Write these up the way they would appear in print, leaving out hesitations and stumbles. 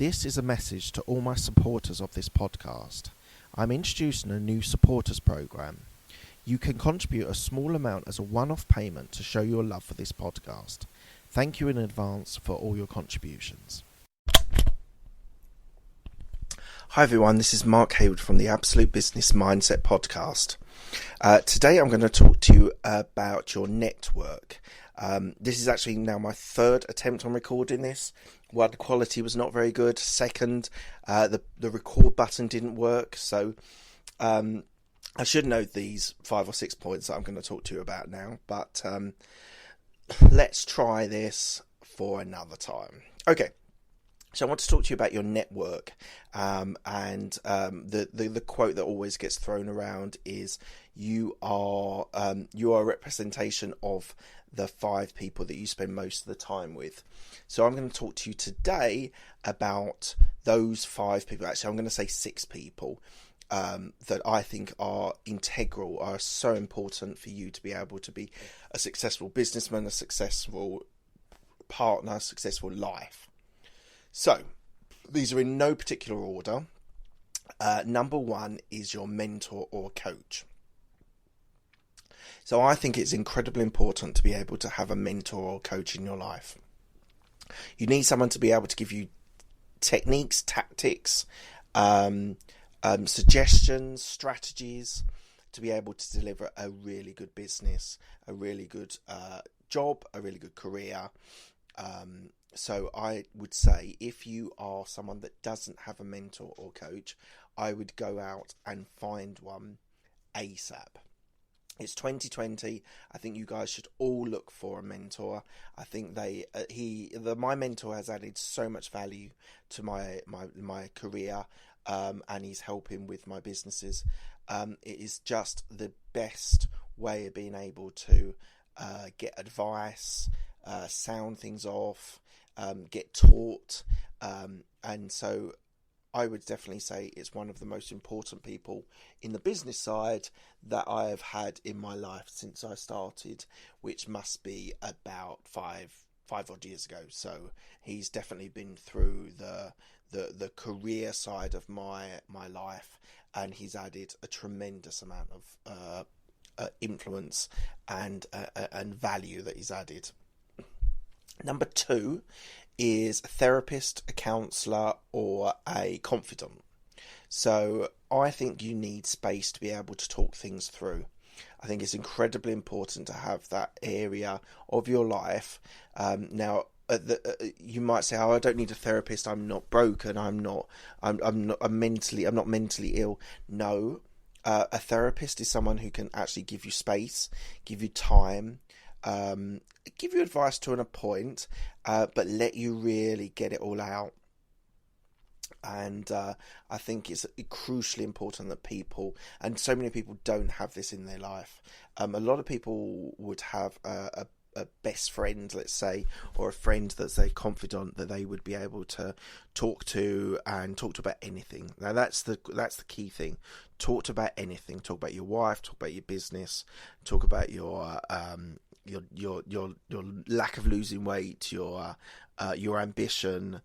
This is a message to all my supporters of this podcast. I'm introducing a new supporters program. You can contribute a small amount as a one-off payment to show your love for this podcast. Thank you in advance for all your contributions. Hi everyone, this is Mark Hayward from the Absolute Business Mindset podcast. Today I'm going to talk to you about your network. This is actually now my third attempt on recording this. One, the quality was not very good. Second, the record button didn't work. So I should know these 5 or 6 points that I'm going to talk to you about now. But let's try this for another time. Okay. So I want to talk to you about your network, and the quote that always gets thrown around is you are a representation of the 5 people that you spend most of the time with. So I'm going to talk to you today about those 5 people. Actually, I'm going to say 6 people that I think are integral, are so important for you to be able to be a successful businessman, a successful partner, a successful life. So, these are in no particular order. Number 1 is your mentor or coach. So I think it's incredibly important to be able to have a mentor or coach in your life. You need someone to be able to give you techniques, tactics, suggestions, strategies to be able to deliver a really good business, a really good job, a really good career. So I would say if you are someone that doesn't have a mentor or coach, I would go out and find one ASAP. It's 2020. I think you guys should all look for a mentor. I think my mentor has added so much value to my career, and he's helping with my businesses. It is just the best way of being able to get advice, sound things off, get taught, and so I would definitely say it's one of the most important people in the business side that I have had in my life since I started, which must be about five odd years ago. So he's definitely been through the career side of my life, and he's added a tremendous amount of influence and value that he's added. Number 2 is a therapist, a counsellor, or a confidant. So I think you need space to be able to talk things through. I think it's incredibly important to have that area of your life. Now, you might say, "Oh, I don't need a therapist. I'm not broken. I'm not mentally ill." No, a therapist is someone who can actually give you space, give you time. Give you advice to a point, but let you really get it all out. And I think it's crucially important that people, and so many people don't have this in their life. A lot of people would have a best friend, let's say, or a friend that's a confidant that they would be able to talk to about anything. Now that's the key thing. Talk about anything. Talk about your wife. Talk about your business. Talk about your lack of losing weight, your ambition,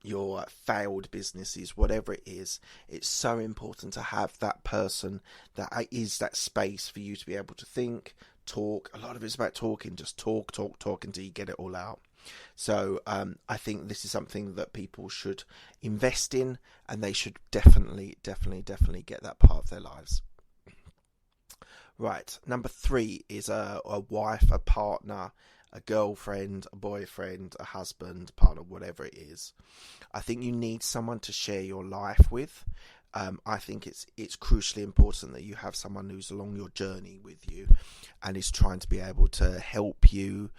your failed businesses, whatever it is. It's so important to have that person that is that space for you to be able to think, talk. A lot of it's about talking. Just talk until you get it all out. So I think this is something that people should invest in, and they should definitely get that part of their lives. Right, number 3 is a wife, a partner, a girlfriend, a boyfriend, a husband, partner, whatever it is. I think you need someone to share your life with. I think it's crucially important that you have someone who's along your journey with you and is trying to be able to help you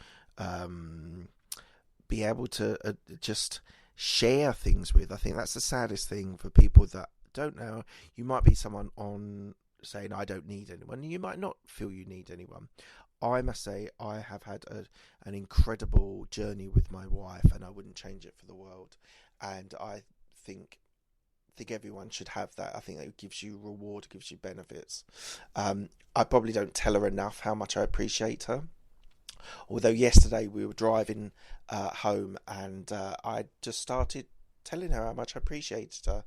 be able to just share things with. I think that's the saddest thing for people that don't know. You might be someone on saying, "I don't need anyone." You might not feel you need anyone. I must say I have had an incredible journey with my wife, and I wouldn't change it for the world. And I think everyone should have that. I think that gives you reward, gives you benefits. I probably don't tell her enough how much I appreciate her. Although yesterday we were driving home, and I just started telling her how much I appreciated her,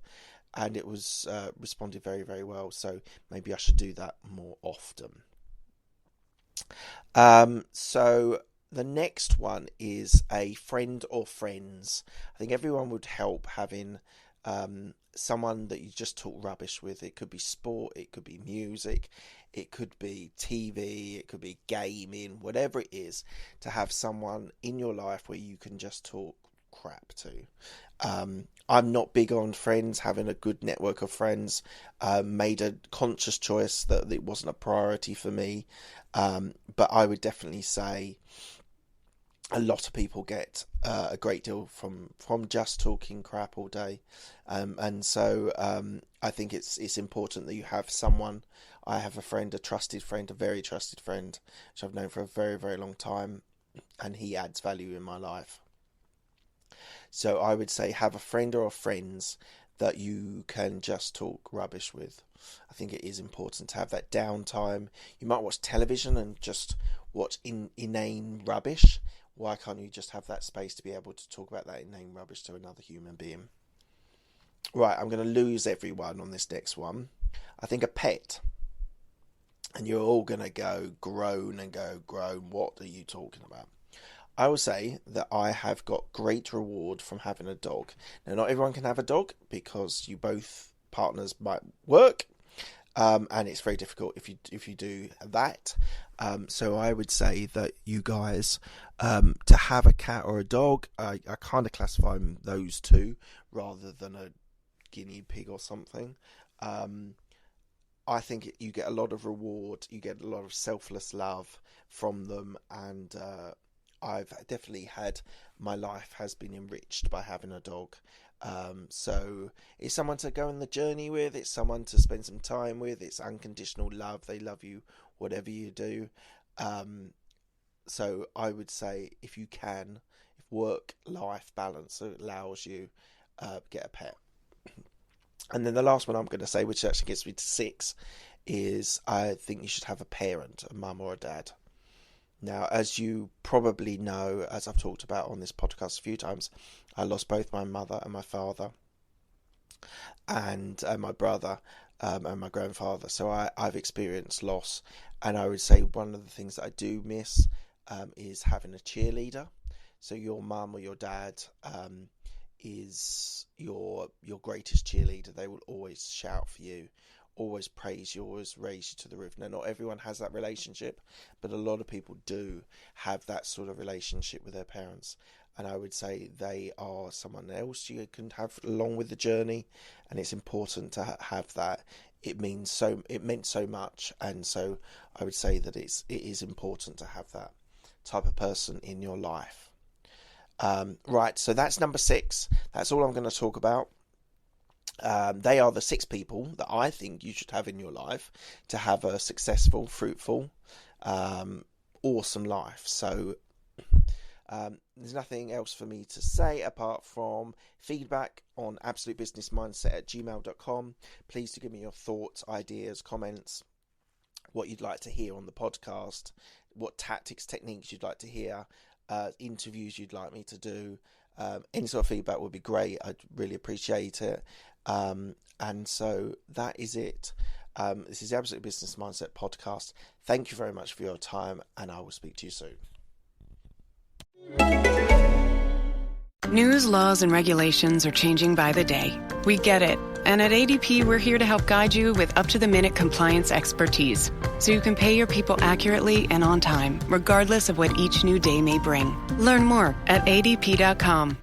and it was responded very, very well. So maybe I should do that more often. So the next one is a friend or friends. I think everyone would help having someone that you just talk rubbish with. It could be sport, it could be music, it could be TV, it could be gaming, whatever it is, to have someone in your life where you can just talk crap to. I'm not big on friends, having a good network of friends. Made a conscious choice that it wasn't a priority for me, but I would definitely say a lot of people get a great deal from just talking crap all day, and so I think it's important that you have someone. I have a friend, a trusted friend, a very trusted friend, which I've known for a very, very long time, and he adds value in my life. So I would say have a friend or friends that you can just talk rubbish with. I think it is important to have that downtime. You might watch television and just watch inane rubbish. Why can't you just have that space to be able to talk about that inane rubbish to another human being? Right, I'm going to lose everyone on this next one. I think a pet. And you're all going to go groan. What are you talking about? I will say that I have got great reward from having a dog. Now, not everyone can have a dog because you both partners might work, and it's very difficult if you do that. So I would say that you guys, to have a cat or a dog, I kind of classify those two rather than a guinea pig or something. I think you get a lot of reward, you get a lot of selfless love from them, and I've definitely had, my life has been enriched by having a dog. So it's someone to go on the journey with, it's someone to spend some time with, it's unconditional love, they love you whatever you do. So I would say if you can, if work-life balance allows you, get a pet. And then the last one I'm going to say, which actually gets me to 6, is I think you should have a parent, a mum or a dad. Now, as you probably know, as I've talked about on this podcast a few times, I lost both my mother and my father, and my brother and my grandfather. So I've experienced loss, and I would say one of the things that I do miss is having a cheerleader. So your mum or your dad is your greatest cheerleader. They will always shout for you, always praise you, always raise you to the roof. Now, not everyone has that relationship, but a lot of people do have that sort of relationship with their parents, and I would say they are someone else you can have along with the journey, and it's important to have that. It meant so much, and so I would say that it is important to have that type of person in your life. Right, so that's number 6. That's all I'm going to talk about. They are the 6 people that I think you should have in your life to have a successful, fruitful, awesome life. So there's nothing else for me to say apart from feedback on absolutebusinessmindset@gmail.com. Please do give me your thoughts, ideas, comments, what you'd like to hear on the podcast, what tactics, techniques you'd like to hear, interviews you'd like me to do. Any sort of feedback would be great. I'd really appreciate it. And so that is it. This is the Absolute Business Mindset podcast. Thank you very much for your time, and I will speak to you soon. News, laws, and regulations are changing by the day. We get it. And at ADP, we're here to help guide you with up-to-the-minute compliance expertise, so you can pay your people accurately and on time, regardless of what each new day may bring. Learn more at adp.com.